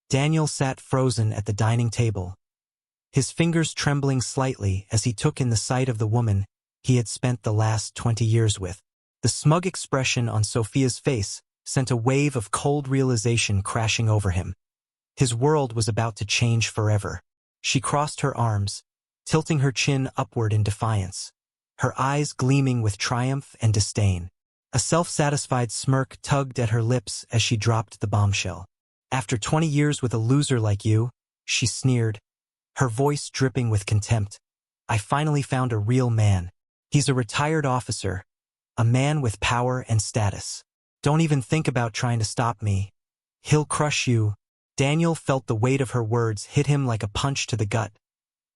Daniel sat frozen at the dining table, his fingers trembling slightly as he took in the sight of the woman he had spent the last 20 years with. The smug expression on Sophia's face sent a wave of cold realization crashing over him. His world was about to change forever. She crossed her arms, tilting her chin upward in defiance, her eyes gleaming with triumph and disdain. A self-satisfied smirk tugged at her lips as she dropped the bombshell. "After 20 years with a loser like you," she sneered, her voice dripping with contempt, "I finally found a real man. He's a retired officer, a man with power and status. Don't even think about trying to stop me. He'll crush you." Daniel felt the weight of her words hit him like a punch to the gut,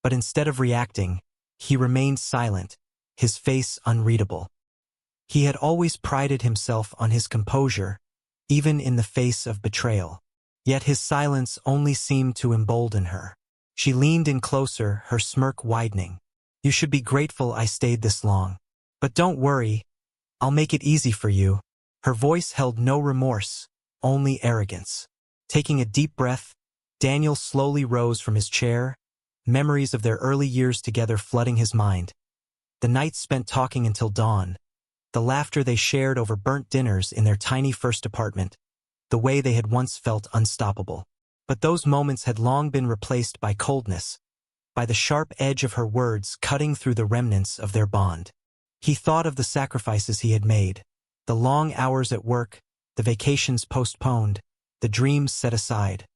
but instead of reacting, he remained silent, his face unreadable. He had always prided himself on his composure, even in the face of betrayal. Yet his silence only seemed to embolden her. She leaned in closer, her smirk widening. "You should be grateful I stayed this long. But don't worry, I'll make it easy for you." Her voice held no remorse, only arrogance. Taking a deep breath, Daniel slowly rose from his chair, memories of their early years together flooding his mind. The nights spent talking until dawn, the laughter they shared over burnt dinners in their tiny first apartment, the way they had once felt unstoppable. But those moments had long been replaced by coldness, by the sharp edge of her words cutting through the remnants of their bond. He thought of the sacrifices he had made, the long hours at work, the vacations postponed, the dreams set aside,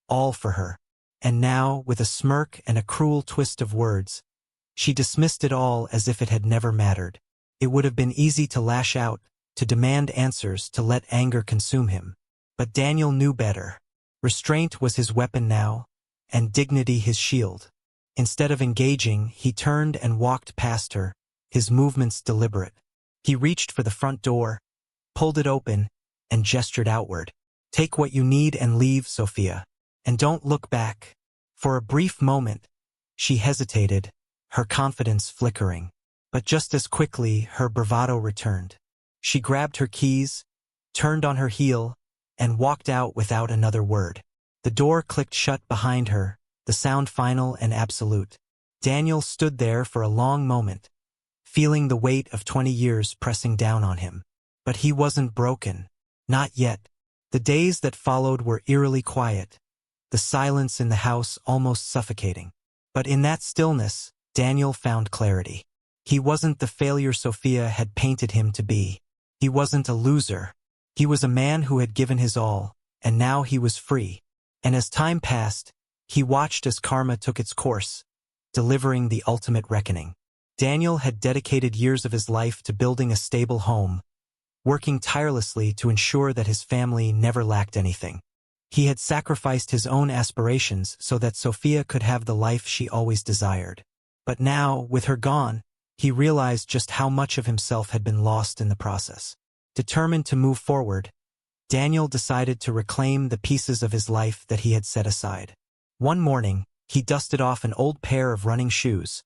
all for her. And now, with a smirk and a cruel twist of words, she dismissed it all as if it had never mattered. It would have been easy to lash out, to demand answers, to let anger consume him. But Daniel knew better. Restraint was his weapon now, and dignity his shield. Instead of engaging, he turned and walked past her, his movements deliberate. He reached for the front door, pulled it open, and gestured outward. "Take what you need and leave, Sophia. And don't look back." For a brief moment, she hesitated, her confidence flickering. But just as quickly, her bravado returned. She grabbed her keys, turned on her heel, and walked out without another word. The door clicked shut behind her, the sound final and absolute. Daniel stood there for a long moment, feeling the weight of 20 years pressing down on him. But he wasn't broken. Not yet. The days that followed were eerily quiet, the silence in the house almost suffocating. But in that stillness, Daniel found clarity. He wasn't the failure Sophia had painted him to be. He wasn't a loser. He was a man who had given his all, and now he was free. And as time passed, he watched as karma took its course, delivering the ultimate reckoning. Daniel had dedicated years of his life to building a stable home, working tirelessly to ensure that his family never lacked anything. He had sacrificed his own aspirations so that Sophia could have the life she always desired. But now, with her gone, he realized just how much of himself had been lost in the process. Determined to move forward, Daniel decided to reclaim the pieces of his life that he had set aside. One morning, he dusted off an old pair of running shoes,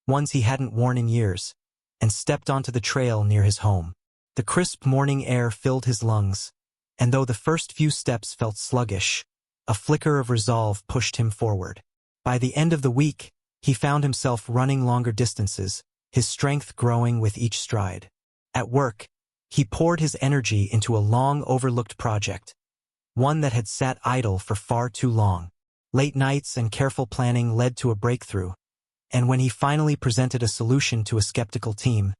ones he hadn't worn in years, and stepped onto the trail near his home. The crisp morning air filled his lungs, and though the first few steps felt sluggish, a flicker of resolve pushed him forward. By the end of the week, he found himself running longer distances, his strength growing with each stride. At work, he poured his energy into a long-overlooked project, one that had sat idle for far too long. Late nights and careful planning led to a breakthrough, and when he finally presented a solution to a skeptical team,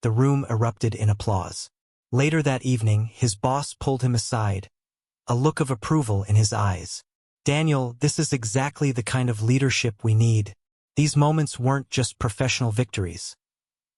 the room erupted in applause. Later that evening, his boss pulled him aside, a look of approval in his eyes. "Daniel, this is exactly the kind of leadership we need." These moments weren't just professional victories.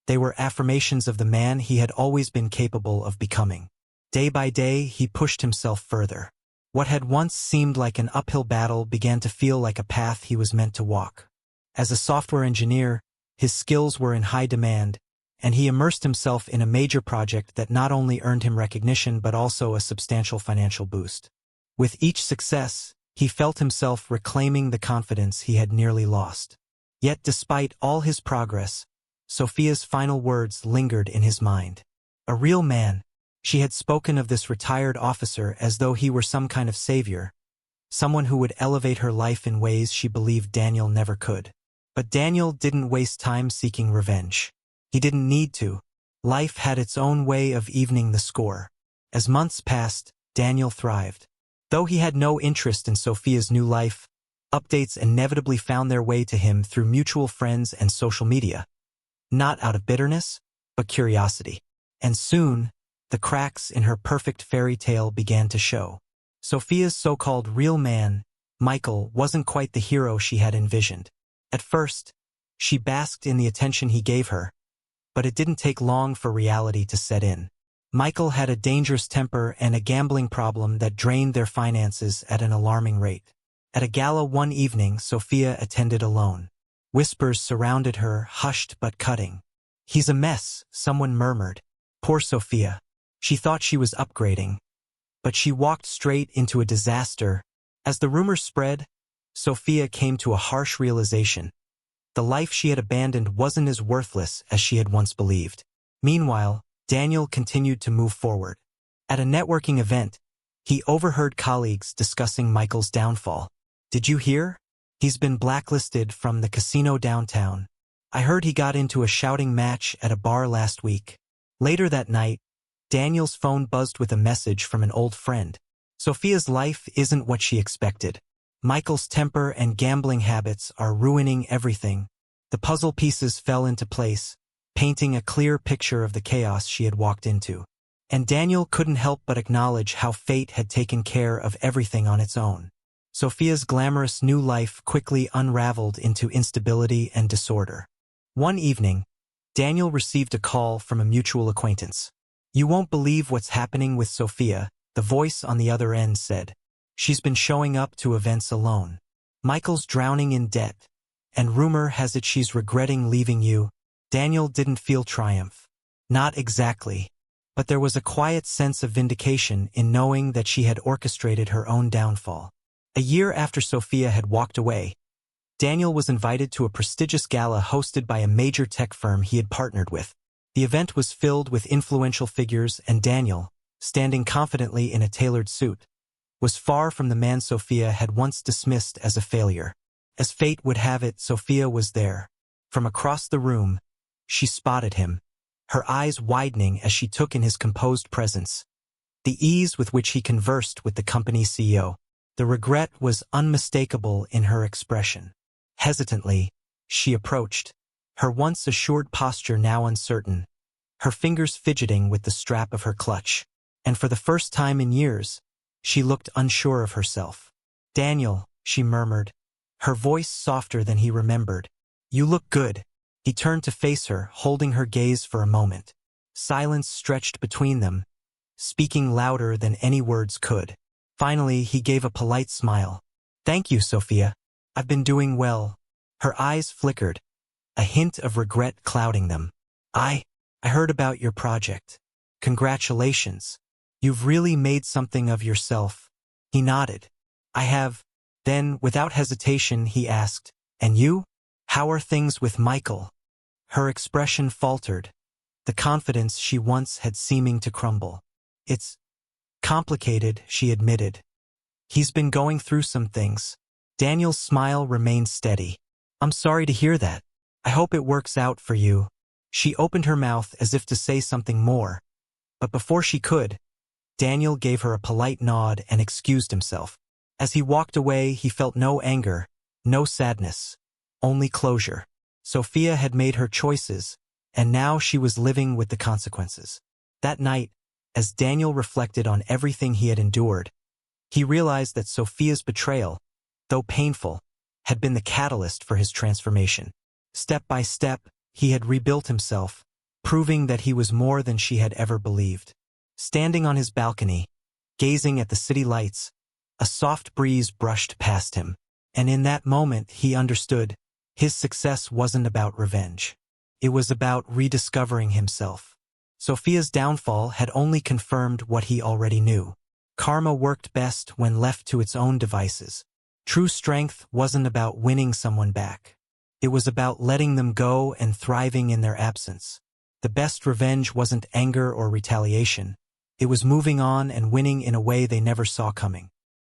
They were affirmations of the man he had always been capable of becoming. Day by day, he pushed himself further. What had once seemed like an uphill battle began to feel like a path he was meant to walk. As a software engineer, his skills were in high demand, and he immersed himself in a major project that not only earned him recognition but also a substantial financial boost. With each success, he felt himself reclaiming the confidence he had nearly lost. Yet despite all his progress, Sophia's final words lingered in his mind. A real man. She had spoken of this retired officer as though he were some kind of savior, someone who would elevate her life in ways she believed Daniel never could. But Daniel didn't waste time seeking revenge. He didn't need to. Life had its own way of evening the score. As months passed, Daniel thrived. Though he had no interest in Sophia's new life, updates inevitably found their way to him through mutual friends and social media. Not out of bitterness, but curiosity. And soon, the cracks in her perfect fairy tale began to show. Sophia's so-called real man, Michael, wasn't quite the hero she had envisioned. At first, she basked in the attention he gave her, but it didn't take long for reality to set in. Michael had a dangerous temper and a gambling problem that drained their finances at an alarming rate. At a gala one evening, Sophia attended alone. Whispers surrounded her, hushed but cutting. "He's a mess," someone murmured. Poor Sophia. She thought she was upgrading, but she walked straight into a disaster. As the rumors spread, Sophia came to a harsh realization. The life she had abandoned wasn't as worthless as she had once believed. Meanwhile, Daniel continued to move forward. At a networking event, he overheard colleagues discussing Michael's downfall. "Did you hear? He's been blacklisted from the casino downtown. I heard he got into a shouting match at a bar last week." Later that night, Daniel's phone buzzed with a message from an old friend. Sophia's life isn't what she expected. Michael's temper and gambling habits are ruining everything. The puzzle pieces fell into place, painting a clear picture of the chaos she had walked into. And Daniel couldn't help but acknowledge how fate had taken care of everything on its own. Sophia's glamorous new life quickly unraveled into instability and disorder. One evening, Daniel received a call from a mutual acquaintance. "You won't believe what's happening with Sophia," the voice on the other end said. "She's been showing up to events alone. Michael's drowning in debt, and rumor has it she's regretting leaving you." Daniel didn't feel triumph. Not exactly. But there was a quiet sense of vindication in knowing that she had orchestrated her own downfall. A year after Sophia had walked away, Daniel was invited to a prestigious gala hosted by a major tech firm he had partnered with. The event was filled with influential figures, and Daniel, standing confidently in a tailored suit, was far from the man Sophia had once dismissed as a failure. As fate would have it, Sophia was there. From across the room, she spotted him, her eyes widening as she took in his composed presence, the ease with which he conversed with the company's CEO. The regret was unmistakable in her expression. Hesitantly, she approached, her once assured posture now uncertain, her fingers fidgeting with the strap of her clutch. And for the first time in years, she looked unsure of herself. "Daniel," she murmured, her voice softer than he remembered. "You look good." He turned to face her, holding her gaze for a moment. Silence stretched between them, speaking louder than any words could. Finally, he gave a polite smile. "Thank you, Sophia. I've been doing well." Her eyes flickered, a hint of regret clouding them. I heard about your project. Congratulations. You've really made something of yourself." He nodded. "I have." Then, without hesitation, he asked, "And you? How are things with Michael?" Her expression faltered, the confidence she once had seeming to crumble. "It's complicated," she admitted. "He's been going through some things." Daniel's smile remained steady. "I'm sorry to hear that. I hope it works out for you." She opened her mouth as if to say something more, but before she could, Daniel gave her a polite nod and excused himself. As he walked away, he felt no anger, no sadness, only closure. Sophia had made her choices, and now she was living with the consequences. That night, as Daniel reflected on everything he had endured, he realized that Sophia's betrayal, though painful, had been the catalyst for his transformation. Step by step, he had rebuilt himself, proving that he was more than she had ever believed. Standing on his balcony, gazing at the city lights, a soft breeze brushed past him, and in that moment he understood his success wasn't about revenge. It was about rediscovering himself. Sophia's downfall had only confirmed what he already knew. Karma worked best when left to its own devices. True strength wasn't about winning someone back. It was about letting them go and thriving in their absence. The best revenge wasn't anger or retaliation. It was moving on and winning in a way they never saw coming.